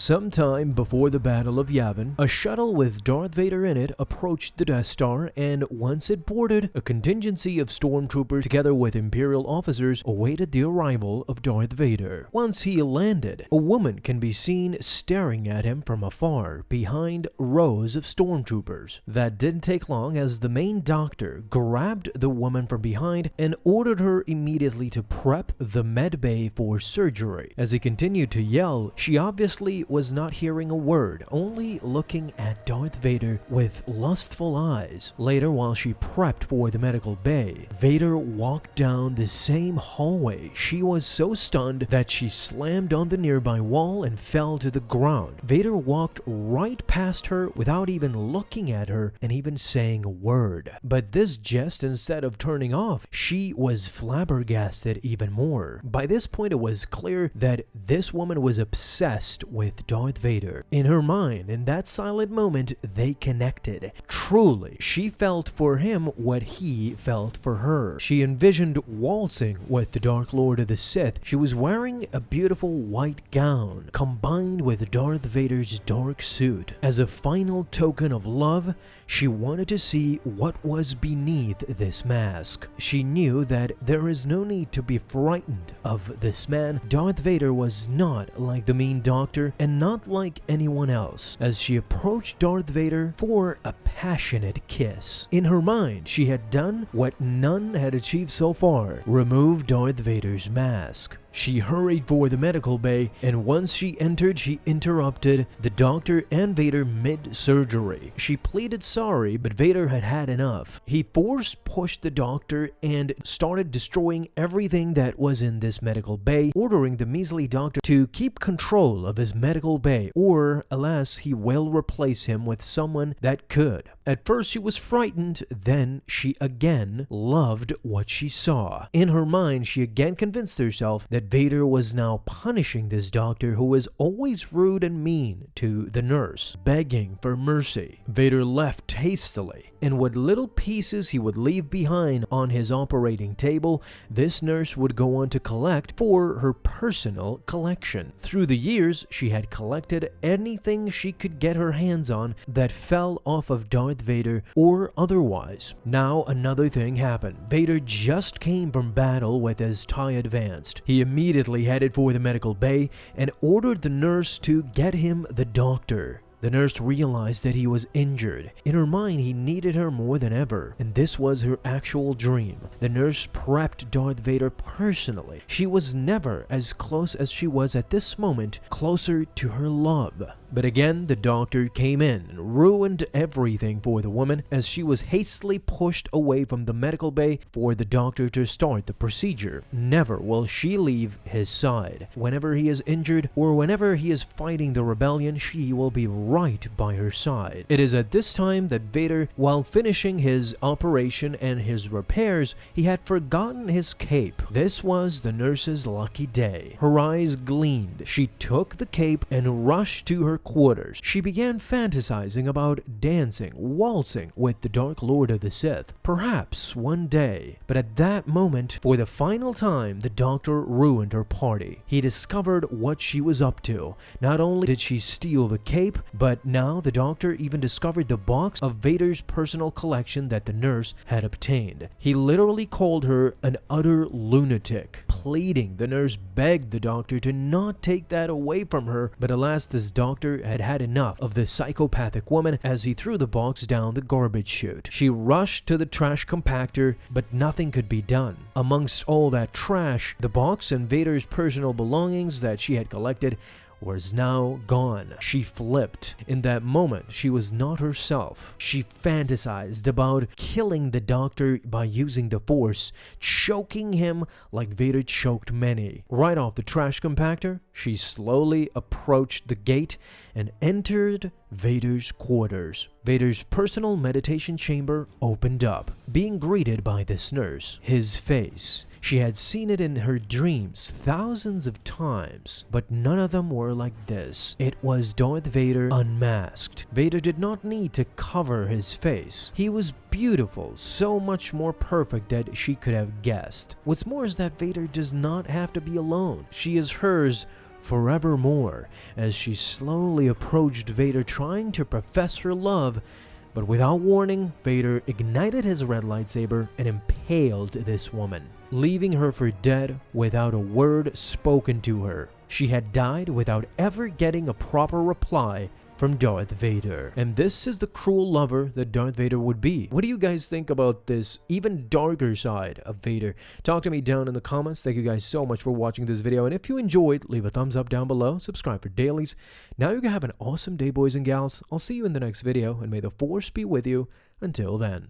Sometime before the Battle of Yavin, a shuttle with Darth Vader in it approached the Death Star, and once it boarded, a contingency of stormtroopers together with Imperial officers awaited the arrival of Darth Vader. Once he landed, a woman can be seen staring at him from afar behind rows of stormtroopers. That didn't take long, as the main doctor grabbed the woman from behind and ordered her immediately to prep the medbay for surgery. As he continued to yell, she obviously was not hearing a word, only looking at Darth Vader with lustful eyes. Later, while she prepped for the medical bay, Vader walked down the same hallway. She was so stunned that she slammed on the nearby wall and fell to the ground. Vader walked right past her without even looking at her and even saying a word. But this jest, instead of turning off, she was flabbergasted even more. By this point, it was clear that this woman was obsessed with Darth Vader. In her mind, in that silent moment, they connected. Truly, she felt for him what he felt for her. She envisioned waltzing with the Dark Lord of the Sith. She was wearing a beautiful white gown, combined with Darth Vader's dark suit. As a final token of love, she wanted to see what was beneath this mask. She knew that there is no need to be frightened of this man. Darth Vader was not like the mean doctor and not like anyone else. As she approached Darth Vader for a passionate kiss, in her mind, she had done what none had achieved so far: remove Darth Vader's mask. She hurried for the medical bay, and once she entered, she interrupted the doctor and Vader mid-surgery. She pleaded sorry, but Vader had had enough. He force-pushed the doctor and started destroying everything that was in this medical bay, ordering the measly doctor to keep control of his medical bay, or alas, he will replace him with someone that could. At first, she was frightened, then she again loved what she saw. In her mind, she again convinced herself that Vader was now punishing this doctor who was always rude and mean to the nurse, begging for mercy. Vader left hastily, and what little pieces he would leave behind on his operating table, this nurse would go on to collect for her personal collection. Through the years, she had collected anything she could get her hands on that fell off of Darth Vader or otherwise. Now another thing happened. Vader just came from battle with his TIE Advanced. He immediately headed for the medical bay and ordered the nurse to get him the doctor. The nurse realized that he was injured. In her mind, he needed her more than ever, and this was her actual dream. The nurse prepped Darth Vader personally. She was never as close as she was at this moment, closer to her love. But again, the doctor came in and ruined everything for the woman as she was hastily pushed away from the medical bay for the doctor to start the procedure. Never will she leave his side. Whenever he is injured or whenever he is fighting the rebellion, she will be right by her side. It is at this time that Vader, while finishing his operation and his repairs, he had forgotten his cape. This was the nurse's lucky day. Her eyes gleamed. She took the cape and rushed to her quarters. She began fantasizing about dancing, waltzing with the Dark Lord of the Sith, perhaps one day. But at that moment, for the final time, the doctor ruined her party. He discovered what she was up to. Not only did she steal the cape, but now the doctor even discovered the box of Vader's personal collection that the nurse had obtained. He literally called her an utter lunatic. Pleading, the nurse begged the doctor to not take that away from her, but alas, this doctor had had enough of this psychopathic woman as he threw the box down the garbage chute. She rushed to the trash compactor, but nothing could be done. Amongst all that trash, the box and Vader's personal belongings that she had collected was now gone. She flipped. In that moment, she was not herself. She fantasized about killing the doctor by using the Force, choking him like Vader choked many. Right off the trash compactor, she slowly approached the gate and entered Vader's quarters. Vader's personal meditation chamber opened up, being greeted by this nurse. His face. She had seen it in her dreams thousands of times, but none of them were like this. It was Darth Vader unmasked. Vader did not need to cover his face. He was beautiful, so much more perfect that she could have guessed. What's more is that Vader does not have to be alone. She is hers forevermore as she slowly approached Vader, trying to profess her love. But without warning, Vader ignited his red lightsaber and impaled this woman, leaving her for dead without a word spoken to her. She had died without ever getting a proper reply from Darth Vader. And this is the cruel lover that Darth Vader would be. What do you guys think about this even darker side of Vader? Talk to me down in the comments. Thank you guys so much for watching this video. And if you enjoyed, leave a thumbs up down below. Subscribe for dailies. Now you can have an awesome day, boys and gals. I'll see you in the next video, and may the Force be with you until then.